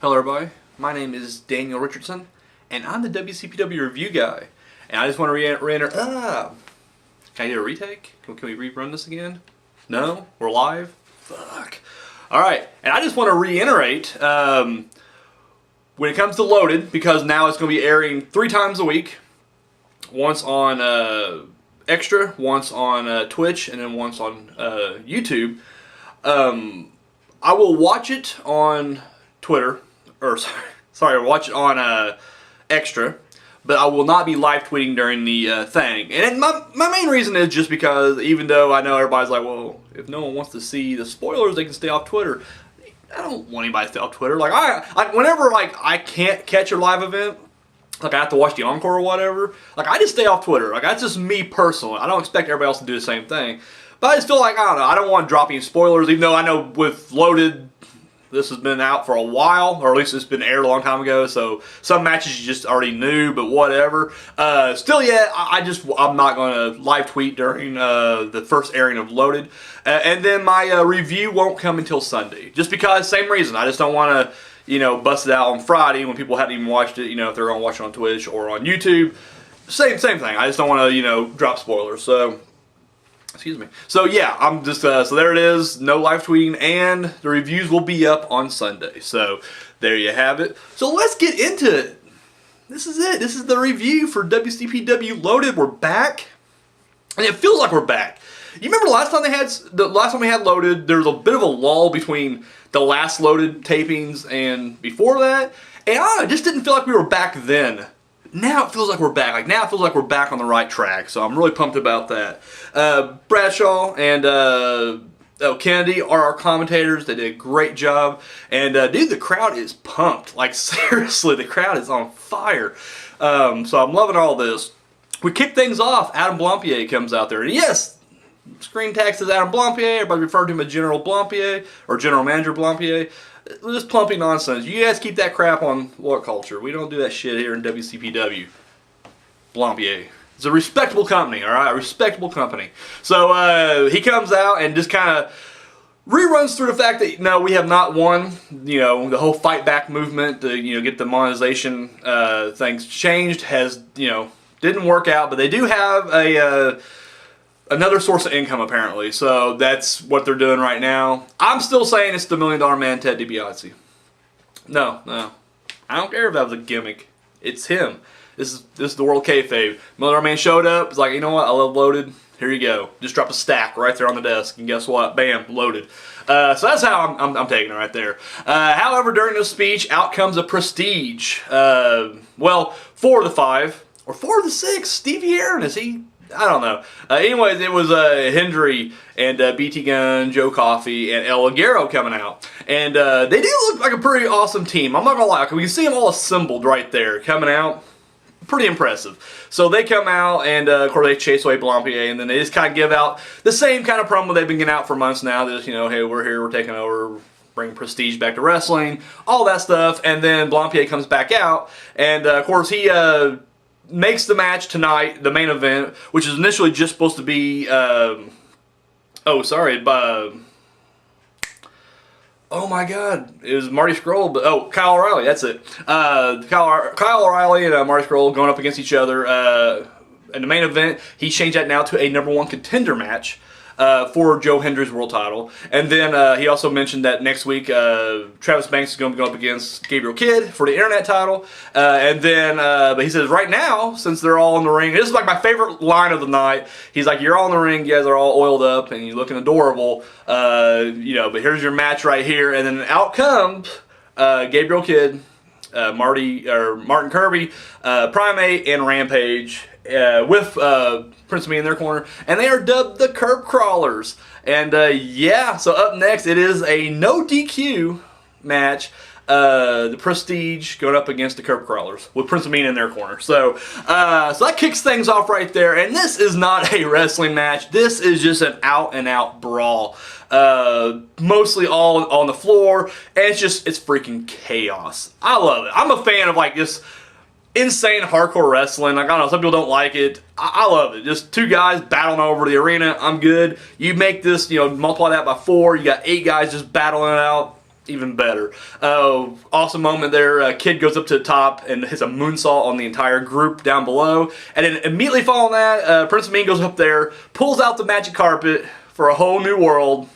Hello everybody, my name is Daniel Richardson, and I'm the WCPW review guy. And I just want to re-enter, can I do a retake? Can we rerun this again? No? We're live? Fuck. Alright, and I just want to reiterate, when it comes to Loaded, because now it's going to be airing 3 times a week, once on Extra, once on Twitch, and then once on YouTube. I will watch it on Twitter, or sorry, watch it on Extra, but I will not be live tweeting during the thing. And my main reason is just because, even though I know everybody's like, well, if no one wants to see the spoilers, they can stay off Twitter. I don't want anybody to stay off Twitter. Like whenever I can't catch a live event, like I have to watch the encore or whatever, like I just stay off Twitter. Like that's just me personally. I don't expect everybody else to do the same thing. But I just feel like, I don't know, I don't want to drop any spoilers, even though I know with Loaded, this has been out for a while, or at least it's been aired a long time ago, so some matches you just already knew, but whatever. Still, yeah, I'm not going to live tweet during the first airing of Loaded. And then my review won't come until Sunday, just because, same reason. I just don't want to, bust it out on Friday when people haven't even watched it, if they're going to watch it on Twitch or on YouTube. Same thing. I just don't want to, drop spoilers, so... Excuse me. So yeah, I'm just, so there it is, no live tweeting, and the reviews will be up on Sunday. So there you have it. So let's get into it. This is it. This is the review for WCPW Loaded. We're back, and it feels like we're back. You remember the last time we had Loaded, there was a bit of a lull between the last Loaded tapings and before that, and I just didn't feel like we were back then. Now it feels like we're back. Now it feels like we're back on the right track. So I'm really pumped about that. Bradshaw and Kennedy are our commentators. They did a great job. And dude, the crowd is pumped. Like seriously, the crowd is on fire. So I'm loving all this. We kick things off. Adam Blampier comes out there. And yes, screen text is Adam Blampier. Everybody referred to him as General Blampier or General Manager Blampier. Just plumpy nonsense. You guys keep that crap on What Culture. We don't do that shit here in WCPW. Blampier. It's a respectable company, alright? A respectable company. So, he comes out and just kind of reruns through the fact that, no, we have not won, the whole fight back movement to, get the monetization things changed has, didn't work out, but they do have another source of income, apparently. So that's what they're doing right now. I'm still saying it's the $1 Million Man, Ted DiBiase. No. I don't care if that was a gimmick. It's him. This is the World Kayfabe. $1 Million Man showed up. It's like, you know what? I love Loaded. Here you go. Just drop a stack right there on the desk. And guess what? Bam. Loaded. So that's how I'm taking it right there. However, during this speech, out comes a Prestige. 4 of the 5. Or 4 of the 6. Stevie Aaron, is he... I don't know. Anyways, it was Hendry and BT Gunn, Joe Coffey, and El Aguero coming out. And they do look like a pretty awesome team. I'm not going to lie. We can see them all assembled right there coming out. Pretty impressive. So they come out, and of course they chase away Blampier, and then they just kind of give out the same kind of promo they've been getting out for months now. Just, hey, we're here, we're taking over, bring prestige back to wrestling, all that stuff. And then Blampier comes back out, and of course he... makes the match tonight, the main event, which is initially just supposed to be, oh my god, it was Marty Scurll, but, Kyle O'Reilly, that's it. Kyle O'Reilly and Marty Scurll going up against each other, in the main event. He changed that now to a #1 contender match. For Joe Hendry's world title. And then he also mentioned that next week Travis Banks is going to go up against Gabriel Kidd for the internet title. And then, but he says right now, since they're all in the ring, this is like my favorite line of the night. He's like, you're all in the ring, you guys are all oiled up, and you're looking adorable. But here's your match right here. And then out comes Gabriel Kidd, Martin Kirby, Primate, and Rampage. With Prince of Me in their corner, and they are dubbed the Curb Crawlers. And so up next it is a no DQ match. The Prestige going up against the Curb Crawlers with Prince of Me in their corner. So that kicks things off right there. And this is not a wrestling match. This is just an out-and-out brawl. Mostly all on the floor, and it's freaking chaos. I love it. I'm a fan of like this insane hardcore wrestling. Like, I don't know, some people don't like it. I love it. Just 2 guys battling over the arena. I'm good. You make this, multiply that by 4. You got 8 guys just battling it out. even better. Awesome moment there. Kid goes up to the top and hits a moonsault on the entire group down below. And then immediately following that, Prince Mean goes up there, pulls out the magic carpet for a whole new world.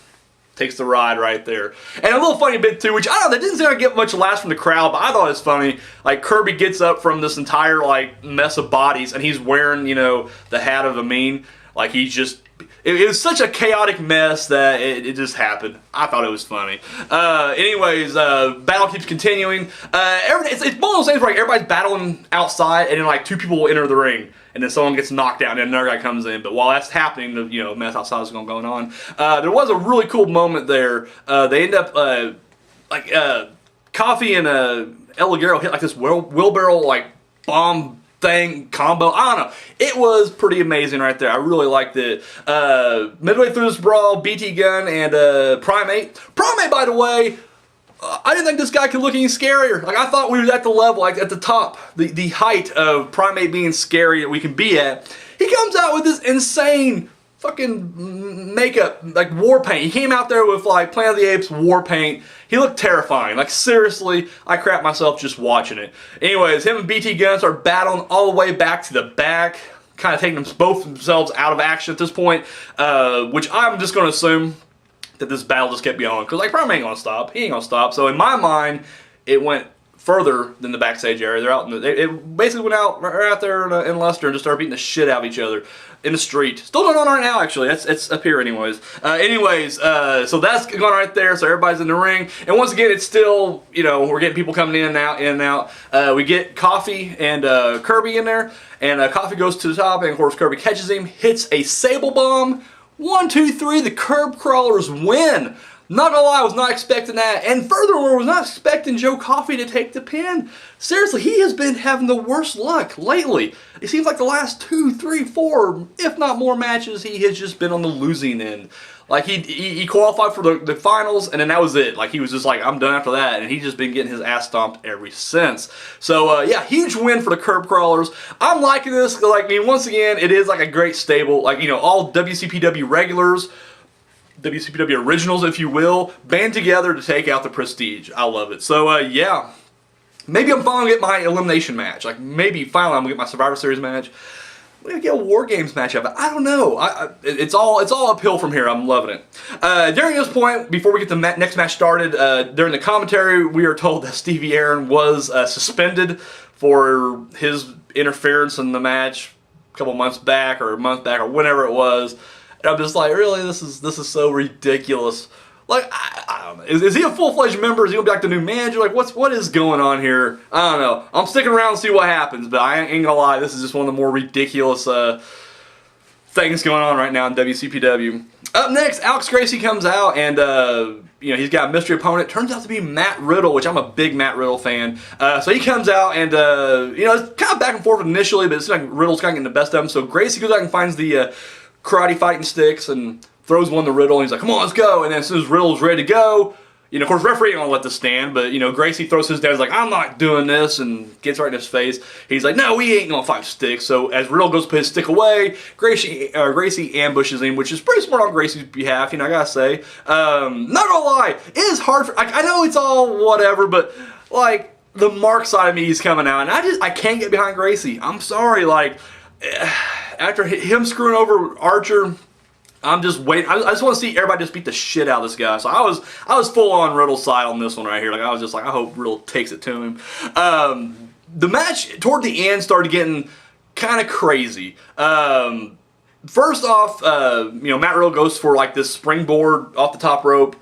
Takes the ride right there. And a little funny bit too, which I don't know, that didn't seem to get much laughs from the crowd, but I thought it was funny. Like Kirby gets up from this entire like mess of bodies and he's wearing, you know, the hat of a Mean. Like he's just, it was such a chaotic mess that it just happened. I thought it was funny. Anyways, battle keeps continuing. It's one of those things where like, everybody's battling outside and then like 2 people will enter the ring. And then someone gets knocked out and then another guy comes in. But while that's happening, the mess outside is going on. There was a really cool moment there. They end up, Coffee and El Ligero hit like this wheelbarrow like bomb thing combo. I don't know. It was pretty amazing right there. I really liked it. Midway through this brawl, BT Gun and Primate. Primate, by the way, I didn't think this guy could look any scarier. Like I thought we were at the level, like at the top, the height of Primate being scary that we can be at. He comes out with this insane fucking makeup, like war paint. He came out there with like Planet of the Apes war paint. He looked terrifying. Like seriously, I crap myself just watching it. Anyways, him and BT Gun start battling all the way back to the back, kind of taking both themselves out of action at this point, which I'm just going to assume that this battle just kept going, because like Primate ain't gonna stop. He ain't gonna stop. So in my mind, it went further than the backstage area. They're out. It basically went out right out there in Leicester and just started beating the shit out of each other in the street. Still going on right now, actually. It's up here, anyways. So that's going on right there. So everybody's in the ring, and once again, it's still we're getting people coming in and out. We get Coffee and Kirby in there, and Coffee goes to the top, and of course Kirby catches him, hits a Sable Bomb. 1, 2, 3, the Curb Crawlers win. Not gonna lie, I was not expecting that. And furthermore, I was not expecting Joe Coffey to take the pin. Seriously, he has been having the worst luck lately. It seems like the last 2, 3, 4, if not more matches, he has just been on the losing end. Like he qualified for the finals, and then that was it. Like he was just like, I'm done after that, and he's just been getting his ass stomped ever since. So yeah, huge win for the Curb Crawlers. I'm liking this. Like, I mean, once again, it is like a great stable. Like all WCPW regulars, WCPW originals, if you will, band together to take out the Prestige. I love it. So yeah, maybe I'm finally gonna get my elimination match. Like maybe finally I'm gonna get my Survivor Series match. We're gonna get a War Games match of it. I don't know. It's all uphill from here. I'm loving it. During this point, before we get the next match started, during the commentary, we are told that Stevie Aaron was suspended for his interference in the match a couple months back or a month back or whenever it was. And I'm just like, really, this is so ridiculous. Like, I don't know. Is he a full-fledged member? Is he gonna be like the new manager? Like, what is going on here? I don't know. I'm sticking around to see what happens, but I ain't gonna lie, this is just one of the more ridiculous things going on right now in WCPW. Up next, Alex Gracie comes out, and he's got a mystery opponent. Turns out to be Matt Riddle, which I'm a big Matt Riddle fan. So he comes out, and it's kind of back and forth initially, but it seems like Riddle's kind of getting the best of him. So Gracie goes out and finds the karate fighting sticks and throws one to Riddle, and he's like, come on, let's go. And then as soon as Riddle's ready to go, of course, referee ain't gonna let this stand, but, Gracie throws his down, he's like, I'm not doing this, and gets right in his face. He's like, no, we ain't gonna fight sticks. So as Riddle goes to put his stick away, Gracie ambushes him, which is pretty smart on Gracie's behalf, I gotta say. Not gonna lie, it is hard for, I know it's all whatever, but, like, the Mark side of me is coming out, and I can't get behind Gracie. I'm sorry, like, after him screwing over Archer, I'm just waiting. I just want to see everybody just beat the shit out of this guy. So I was full on Riddle's side on this one right here. Like I was just like, I hope Riddle takes it to him. The match toward the end started getting kind of crazy. First off, Matt Riddle goes for like this springboard off the top rope,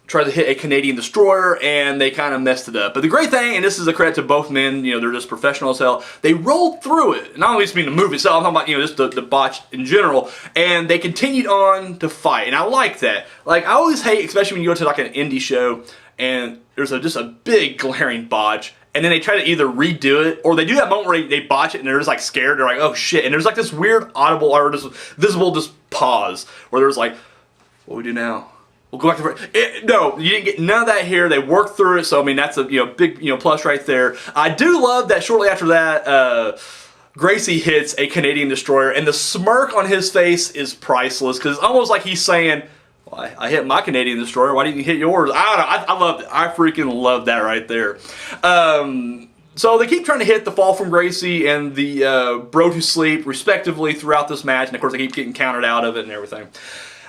tries to hit a Canadian destroyer, and they kind of messed it up. But the great thing, and this is a credit to both men, they're just professional as hell, they rolled through it. Not only just mean the move itself, I'm talking about, just the botch in general, and they continued on to fight, and I like that. Like, I always hate, especially when you go to like an indie show, and there's just a big glaring botch, and then they try to either redo it, or they do that moment where they botch it, and they're just like scared, they're like, oh shit, and there's like this weird audible, or just visible just pause, where there's like, what do we do now? We'll go back to no, you didn't get none of that here. They worked through it, so I mean that's a big plus right there. I do love that shortly after that, Gracie hits a Canadian destroyer, and the smirk on his face is priceless because it's almost like he's saying, I hit my Canadian Destroyer. Why didn't you hit yours? I don't know. I loved it. I freaking loved that right there. So they keep trying to hit the fall from Gracie and the bro to sleep, respectively, throughout this match. And, of course, they keep getting countered out of it and everything.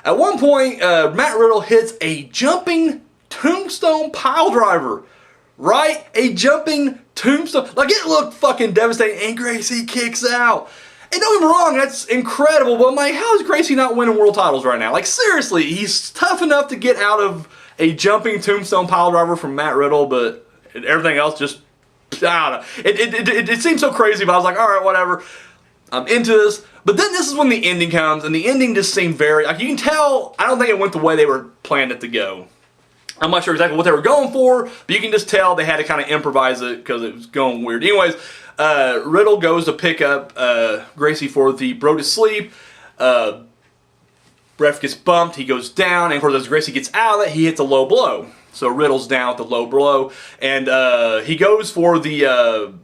At one point, Matt Riddle hits a jumping tombstone pile driver. Right? A jumping tombstone. Like, it looked fucking devastating. And Gracie kicks out. And don't get me wrong, that's incredible. But I'm like, how is Gracie not winning world titles right now? Like, seriously, he's tough enough to get out of a jumping tombstone pile driver from Matt Riddle, but everything else just... I don't know. It seemed so crazy, but I was like, all right, whatever. I'm into this. But then this is when the ending comes, and the ending just seemed very... Like, you can tell, I don't think it went the way they were planned it to go. I'm not sure exactly what they were going for, but you can just tell they had to kind of improvise it because it was going weird. Anyways, Riddle goes to pick up Gracie for the bro to sleep. Ref gets bumped, he goes down, and of course as Gracie gets out of it, he hits a low blow. So Riddle's down with the low blow, and he goes for the,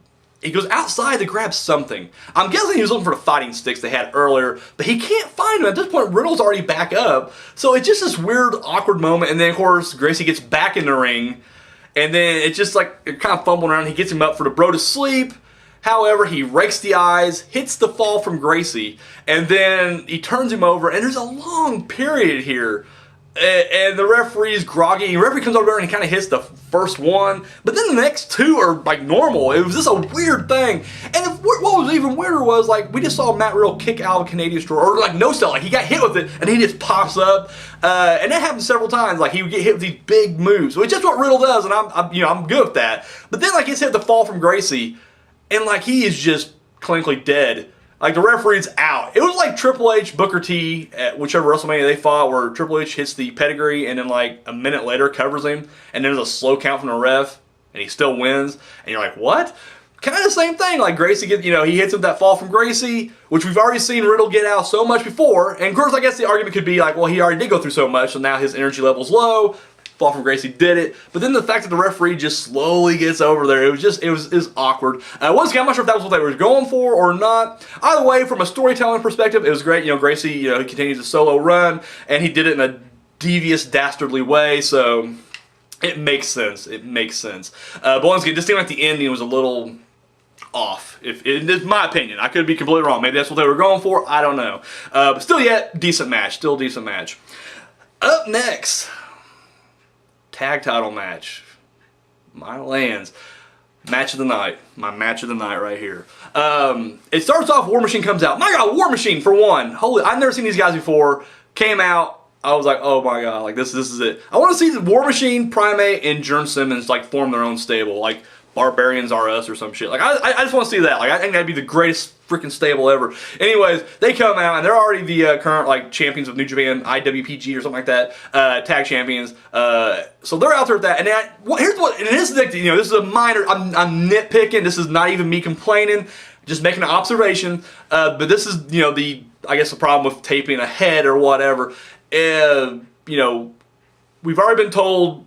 he goes outside to grab something. I'm guessing he was looking for the fighting sticks they had earlier, but he can't find them. At this point, Riddle's already back up, so it's just this weird, awkward moment, and then of course, Gracie gets back in the ring, and then it's just like, kind of fumbling around, he gets him up for the bro to sleep. However, he rakes the eyes, hits the fall from Gracie, and then he turns him over, and there's a long period here. And the referee's groggy. The referee comes over there and he kind of hits the first one, but then the next two are like normal. It was just a weird thing. And what was even weirder was like we just saw Matt Riddle kick out of a Canadian Destroyer, or like no sell, like he got hit with it and he just pops up. And that happened several times. Like he would get hit with these big moves, which is just what Riddle does, and I'm good with that. But then like he's hit the fall from Gracie, and like he is just clinically dead. Like, the referee's out. It was like Triple H, Booker T, at whichever WrestleMania they fought, where Triple H hits the pedigree and then, like, a minute later covers him, and then there's a slow count from the ref, and he still wins. And you're like, what? Kind of the same thing. Like, Gracie gets, he hits him that fall from Gracie, which we've already seen Riddle get out so much before. And, of course, I guess the argument could be like, well, he already did go through so much, so now his energy level's low. Fall from Gracie did it, but then the fact that the referee just slowly gets over there, it was awkward. Once again, I'm not sure if that was what they were going for or not. Either way, from a storytelling perspective, it was great. Gracie, he continues a solo run, and he did it in a devious, dastardly way, so it makes sense. It makes sense. But once again, it just seemed like the ending was a little off. If it's my opinion, I could be completely wrong. Maybe that's what they were going for. I don't know. But still, decent match. Still a decent match. Up next. Tag title match. My lands. Match of the night. My match of the night right here. It starts off, War Machine comes out. My God, War Machine for one. Holy, I've never seen these guys before. Came out. I was like, oh my God, like this is it. I want to see the War Machine, Primate, and Jern Simmons like form their own stable. Like Barbarians R Us or some shit. Like I just want to see that. Like I think that'd be the greatest freaking stable ever. Anyways, they come out and they're already the current like champions of New Japan IWPG or something like that, tag champions. So they're out there with that. And here's what. And this is like, this is a minor. I'm nitpicking. This is not even me complaining. Just making an observation. But this is I guess the problem with taping ahead or whatever. We've already been told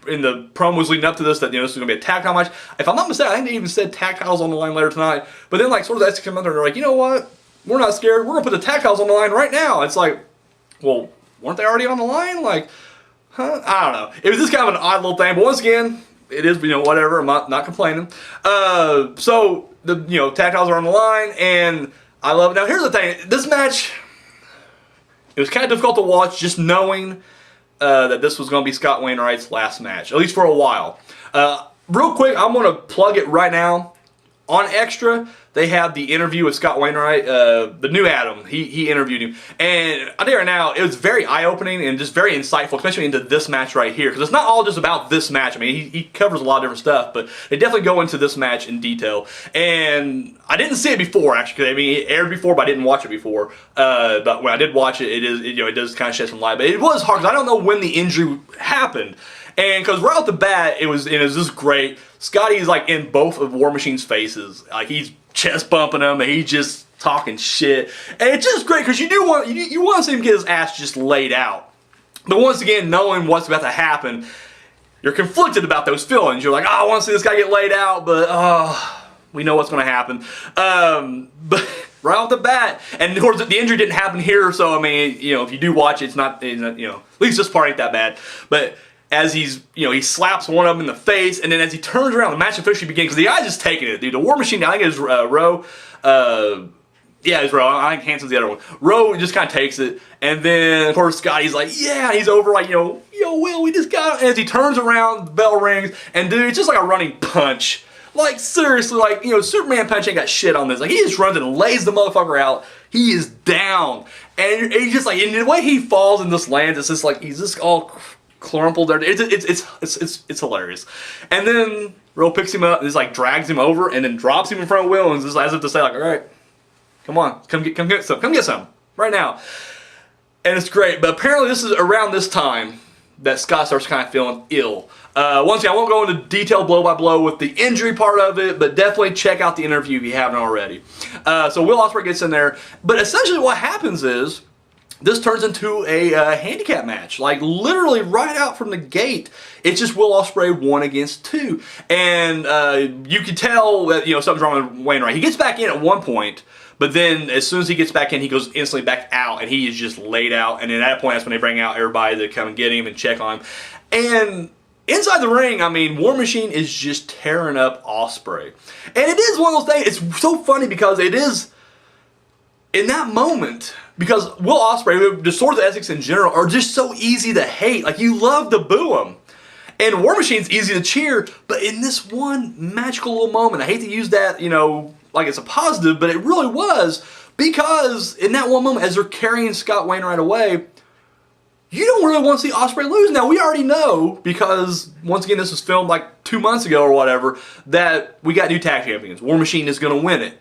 in the promos leading up to this that this is going to be a tag title match. If I'm not mistaken, I think they even said tag titles on the line later tonight. But then sort of come out there and they're like, you know what? We're not scared. We're going to put the tag titles on the line right now. It's like, well, weren't they already on the line? Like, huh? I don't know. It was just kind of an odd little thing. But once again, it is whatever. I'm not complaining. So the tag titles are on the line and I love it. Now here's the thing. This match, it was kind of difficult to watch just knowing that this was going to be Scott Wainwright's last match, at least for a while. Real quick, I'm going to plug it right now. On Extra, they have the interview with Scott Wainwright, the new Adam. He interviewed him. And I tell you right now, it was very eye-opening and just very insightful, especially into this match right here. Because it's not all just about this match. I mean, he covers a lot of different stuff, but they definitely go into this match in detail. And I didn't see it before, actually. I mean, it aired before, but I didn't watch it before. But when I did watch it, it does kind of shed some light. But it was hard, because I don't know when the injury happened. And because right off the bat, it was just great. Scotty's like in both of War Machine's faces. Like he's chest bumping him and he's just talking shit. And it's just great because you want to see him get his ass just laid out. But once again, knowing what's about to happen, you're conflicted about those feelings. You're like, oh, I want to see this guy get laid out, but we know what's going to happen. But right off the bat. And of course, the injury didn't happen here, so I mean, you know, if you do watch it, it's not, you know, at least this part ain't that bad. But as he's, you know, he slaps one of them in the face, and then as he turns around, the match officially begins, because the guy's just taking it, dude. The War Machine, I think it was Rowe, yeah, it's Rowe. I think Hanson's the other one. Rowe just kind of takes it, and then of course Scotty's like, yeah, he's over, like, you know, yo, Will, we just got it. And as he turns around, the bell rings, and dude, it's just like a running punch. Like, seriously, like, you know, Superman punch ain't got shit on this. Like, he just runs and lays the motherfucker out. He is down, and he's just like, and the way he falls and just lands, it's just like he's just all crumpled there. It's hilarious. And then Rowe picks him up and just like drags him over, and then drops him in front of Will, and just as if to say, like, all right. Come on, come get some right now. And it's great, but apparently this is around this time that Scott starts kind of feeling ill. Once again, I won't go into detail blow by blow with the injury part of it, but definitely check out the interview if you haven't already. So Will Ospreay gets in there, but essentially what happens is this turns into a handicap match. Like, literally right out from the gate, it's just Will Ospreay 1 against 2. And you can tell that, you know, something's wrong with Wainwright. He gets back in at one point, but then as soon as he gets back in, he goes instantly back out, and he is just laid out. And then at that point, that's when they bring out everybody to come and get him and check on him. And inside the ring, I mean, War Machine is just tearing up Ospreay. And it is one of those things, it's so funny because it is, in that moment, because Will Ospreay, the Swords of Essex in general, are just so easy to hate. Like, you love to boo them. And War Machine's easy to cheer, but in this one magical little moment, I hate to use that, you know, like it's a positive, but it really was, because in that one moment, as they're carrying Scott Wainwright away, you don't really want to see Ospreay lose. Now, we already know, because once again, this was filmed like 2 months ago or whatever, that we got new tag champions. War Machine is going to win it.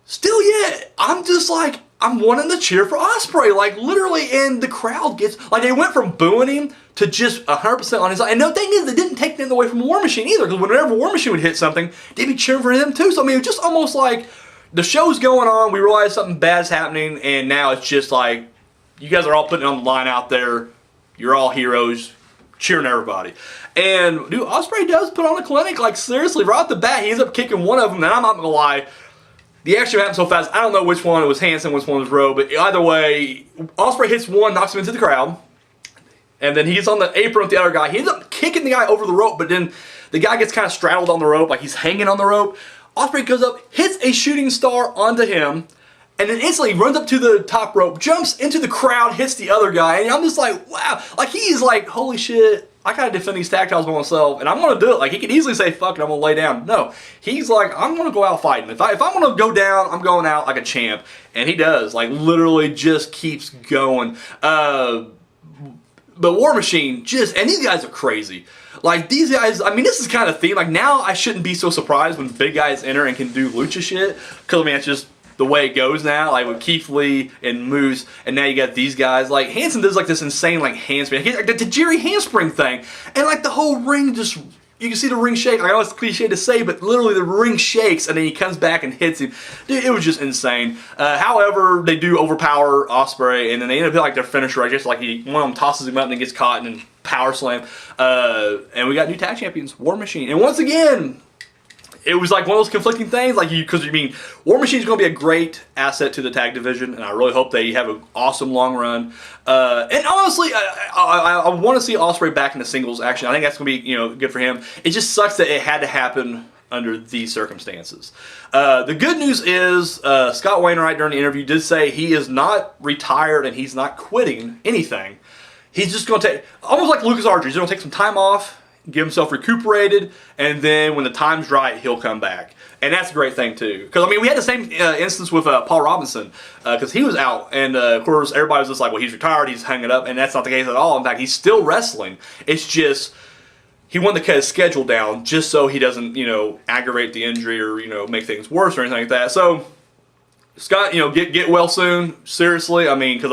Still yet, I'm just like, I'm wanting to cheer for Ospreay, like literally, and the crowd gets, like they went from booing him to just 100% on his side. And the thing is, they didn't take anything away from War Machine either, because whenever War Machine would hit something, they'd be cheering for him too. So I mean, it was just almost like the show's going on, we realize something bad's happening, and now it's just like, you guys are all putting it on the line out there, you're all heroes, cheering everybody. And dude, Ospreay does put on a clinic, like seriously, right off the bat, he ends up kicking one of them, and I'm not gonna lie, the action happened so fast, I don't know which one it was Hanson, which one was Rowe, but either way, Ospreay hits one, knocks him into the crowd, and then he gets on the apron with the other guy. He ends up kicking the guy over the rope, but then the guy gets kind of straddled on the rope, like he's hanging on the rope. Ospreay goes up, hits a shooting star onto him, and then instantly runs up to the top rope, jumps into the crowd, hits the other guy, and I'm just like, wow, like he's like, holy shit, I gotta defend these tag titles by myself, and I'm gonna do it. Like, he could easily say, fuck it, I'm gonna lay down. No, he's like, I'm gonna go out fighting. If I'm gonna go down, I'm going out like a champ. And he does, like, literally just keeps going. But War Machine, just, and these guys are crazy. Like, these guys, I mean, this is kind of theme. Like, now I shouldn't be so surprised when big guys enter and can do lucha shit, because, I mean, it's just the way it goes now, like with Keith Lee and Moose, and now you got these guys. Like, Hanson does like this insane like handspring, like the Tajiri handspring thing, and like the whole ring just, you can see the ring shake. Like, I know it's cliche to say, but literally the ring shakes, and then he comes back and hits him. Dude, it was just insane. However, they do overpower Ospreay, and then they end up like their finisher. I guess like one of them tosses him up and then gets caught and then power slam. And we got new tag champions, War Machine, and once again, it was like one of those conflicting things, like because you mean War Machine is going to be a great asset to the tag division, and I really hope they have an awesome long run. And honestly, I want to see Ospreay back in the singles action. I think that's going to be good for him. It just sucks that it had to happen under these circumstances. The good news is Scott Wainwright during the interview did say he is not retired and he's not quitting anything. He's just going to take, almost like Lucas Archer, he's going to take some time off, get himself recuperated, and then when the time's right, he'll come back. And that's a great thing, too. Because, I mean, we had the same instance with Paul Robinson, because he was out, and, of course, everybody was just like, well, he's retired, he's hanging up, and that's not the case at all. In fact, he's still wrestling. It's just, he wanted to cut his schedule down just so he doesn't, aggravate the injury or, make things worse or anything like that. So, Scott, get well soon. Seriously, I mean, because,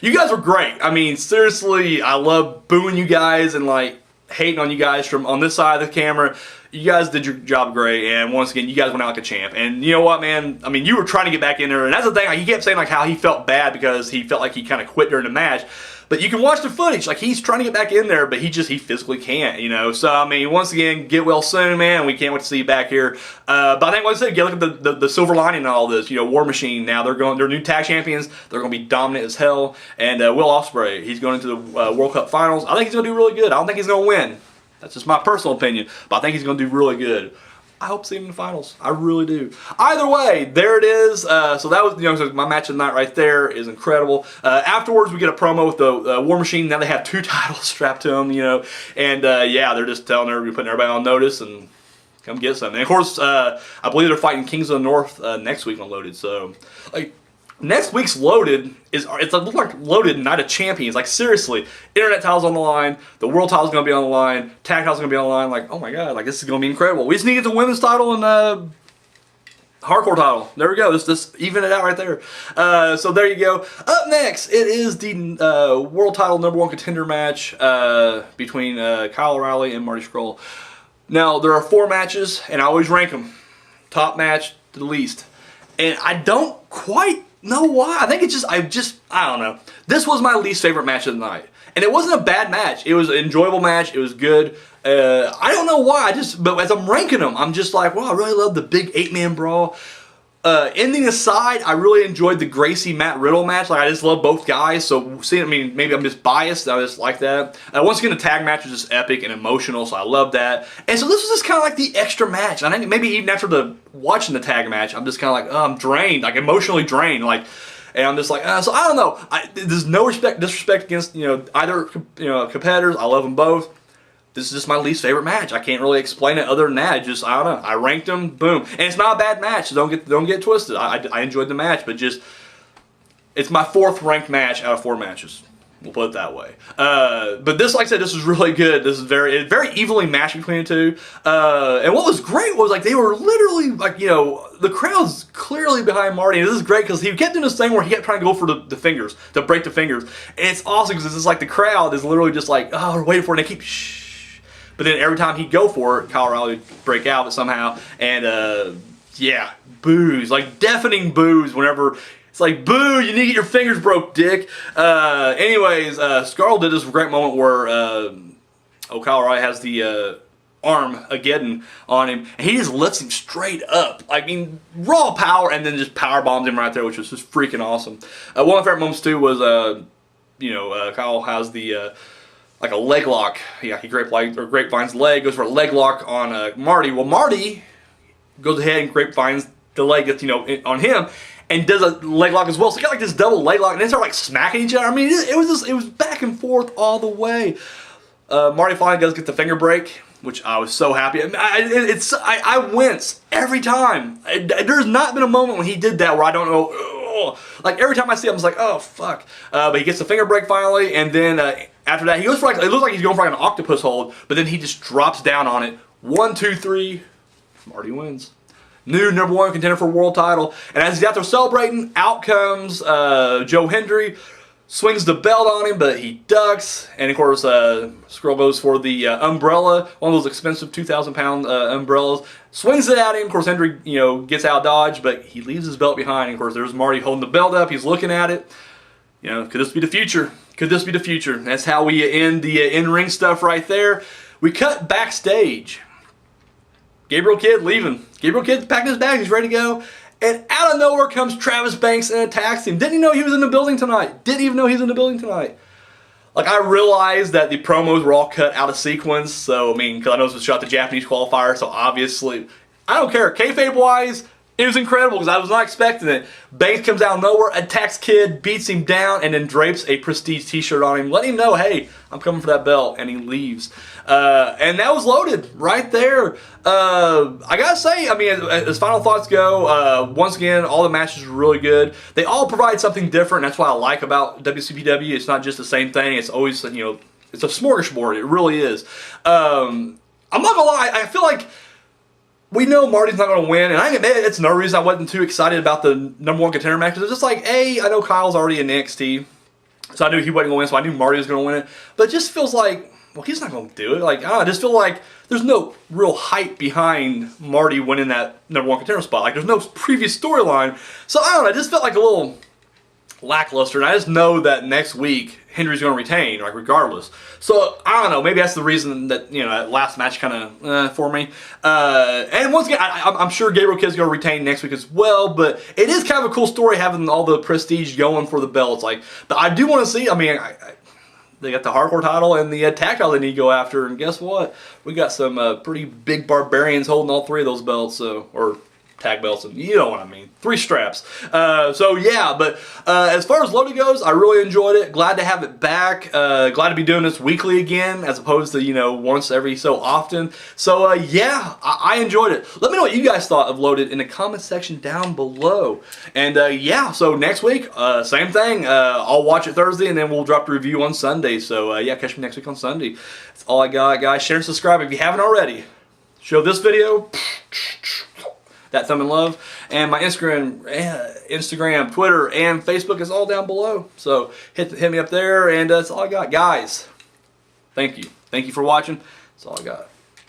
you guys were great. I mean, seriously, I love booing you guys and, like, hating on you guys from on this side of the camera. you guys did your job great, and once again, you guys went out like a champ. And you know what, man? I mean, you were trying to get back in there, and that's the thing. Like, he kept saying like how he felt bad because he felt like he kind of quit during the match. But you can watch the footage. Like, he's trying to get back in there, but he physically can't, you know. So, I mean, once again, get well soon, man. We can't wait to see you back here. But I think, like I said, look at the silver lining in all this. You know, War Machine now, they're new tag champions. They're going to be dominant as hell. And Will Ospreay, he's going into the World Cup Finals. I think he's going to do really good. I don't think he's going to win. That's just my personal opinion. But I think he's going to do really good. I hope to see him in the finals. I really do. Either way, there it is. So that was, you know, so my match of the night right there is incredible. Afterwards, we get a promo with the War Machine. Now they have 2 titles strapped to them, you know. And yeah, they're just telling everybody, putting everybody on notice and come get some. And of course, I believe they're fighting Kings of the North next week on Loaded. So, like, next week's Loaded it looks like Loaded Night of Champions. Like, seriously, internet title's on the line, the world title's gonna be on the line, tag title's gonna be on the line. Like, oh my god, like, this is gonna be incredible. We just need to get the women's title and hardcore title. There we go. This even it out right there. So there you go. Up next, it is the world title #1 contender match between Kyle O'Reilly and Marty Scurll. Now, there are 4 matches, and I always rank them top match to the least, and I don't quite know why. I think it's just I don't know. This was my least favorite match of the night, and it wasn't a bad match. It was an enjoyable match. It was good. I don't know why. But as I'm ranking them, I'm just like, wow, I really love the big 8-man brawl. Ending aside, I really enjoyed the Gracie Matt Riddle match. Like, I just love both guys. So, I mean, maybe I'm just biased. I just like that. Once again, the tag match was just epic and emotional, so I love that. And so this was just kind of like the extra match. And I think maybe even after watching the tag match, I'm just kind of like, oh, I'm drained, like emotionally drained. Like, and I'm just like, so I don't know. There's no disrespect against, you know, either, you know, competitors. I love them both. This is just my least favorite match. I can't really explain it other than that. Just, I don't know. I ranked them, boom. And it's not a bad match, so don't get twisted. I enjoyed the match, but just, it's my 4th ranked match out of 4 matches. We'll put it that way. But this, like I said, this was really good. This is very evenly matched between the two. And what was great was, like, they were literally, like, you know, the crowd's clearly behind Marty. And this is great because he kept doing this thing where he kept trying to go for the fingers, to break the fingers. And it's awesome because it's just like the crowd is literally just like, oh, we're waiting for it. And they keep shh. But then every time he'd go for it, Kyle O'Reilly would break out somehow. And, yeah, boos. Like, deafening boos whenever it's like, boo, you need to get your fingers broke, dick. Anyways, Scurll did this great moment where Kyle O'Reilly has the Armageddon on him, and he just lifts him straight up. I mean, raw power, and then just power bombs him right there, which was just freaking awesome. One of my favorite moments, too, was, you know, Kyle has the... like a leg lock. Yeah, he grapevines the leg, goes for a leg lock on Marty. Well, Marty goes ahead and grapevines the leg that's, you know, on him, and does a leg lock as well. So you got like this double leg lock, and they start like smacking each other. I mean, it was back and forth all the way. Marty finally does get the finger break, which I was so happy. I wince every time. There's not been a moment when he did that where I don't know. Ugh. Like, every time I see him, I'm just like, oh fuck. But he gets the finger break finally, and then after that, he goes for like, it looks like he's going for like an octopus hold, but then he just drops down on it. 1, 2, 3. Marty wins. New #1 contender for world title. And as he's out there celebrating, out comes Joe Hendry, swings the belt on him, but he ducks. And of course, Scurll goes for the umbrella, one of those expensive 2,000-pound umbrellas. Swings it at him. Of course, Hendry, you know, gets out dodge, but he leaves his belt behind. And of course, there's Marty holding the belt up. He's looking at it. You know, could this be the future? Could this be the future? That's how we end the in-ring stuff right there. We cut backstage. Gabriel Kidd leaving. Gabriel Kidd's packing his bags. He's ready to go. And out of nowhere comes Travis Banks and attacks him. Didn't even know he was in the building tonight. Didn't even know he was in the building tonight. Like, I realized that the promos were all cut out of sequence. So, I mean, because I know this was shot the Japanese qualifier. So, obviously, I don't care. Kayfabe-wise, it was incredible because I was not expecting it. Banks comes out of nowhere, attacks Kidd, beats him down, and then drapes a Prestige t-shirt on him. Let him know, hey, I'm coming for that belt. And he leaves. And that was Loaded right there. I gotta say, I mean, as final thoughts go, once again, all the matches were really good. They all provide something different. That's what I like about WCPW. It's not just the same thing. It's always, you know, it's a smorgasbord. It really is. I'm not gonna lie. I feel like we know Marty's not going to win, and it's no reason I wasn't too excited about the #1 contender match. It's just like, I know Kyle's already in NXT, so I knew he wasn't going to win, so I knew Marty was going to win it. But it just feels like well, he's not going to do it. Like, I just feel like there's no real hype behind Marty winning that #1 contender spot. Like, there's no previous storyline. So, I don't know. I just felt like a little lackluster. And I just know that next week, Hendry's going to retain, like, regardless. So, I don't know. Maybe that's the reason that, that last match kind of for me. And once again, I'm sure Gabriel Kidd's going to retain next week as well. But it is kind of a cool story having all the prestige going for the belts. Like, but I do want to see, they got the hardcore title and the tag title they need to go after, and guess what? We got some pretty big barbarians holding all 3 of those belts, or tag belts, and you know what I mean. 3 straps. So yeah, but as far as Loaded goes, I really enjoyed it. Glad to have it back. Glad to be doing this weekly again, as opposed to, once every so often. So yeah, I enjoyed it. Let me know what you guys thought of Loaded in the comment section down below. And yeah, so next week, same thing. I'll watch it Thursday, and then we'll drop the review on Sunday. So yeah, catch me next week on Sunday. That's all I got, guys. Share and subscribe if you haven't already. Show this video that thumb and love, and my Instagram, Twitter, and Facebook is all down below. So hit me up there, and that's all I got, guys. Thank you for watching. That's all I got.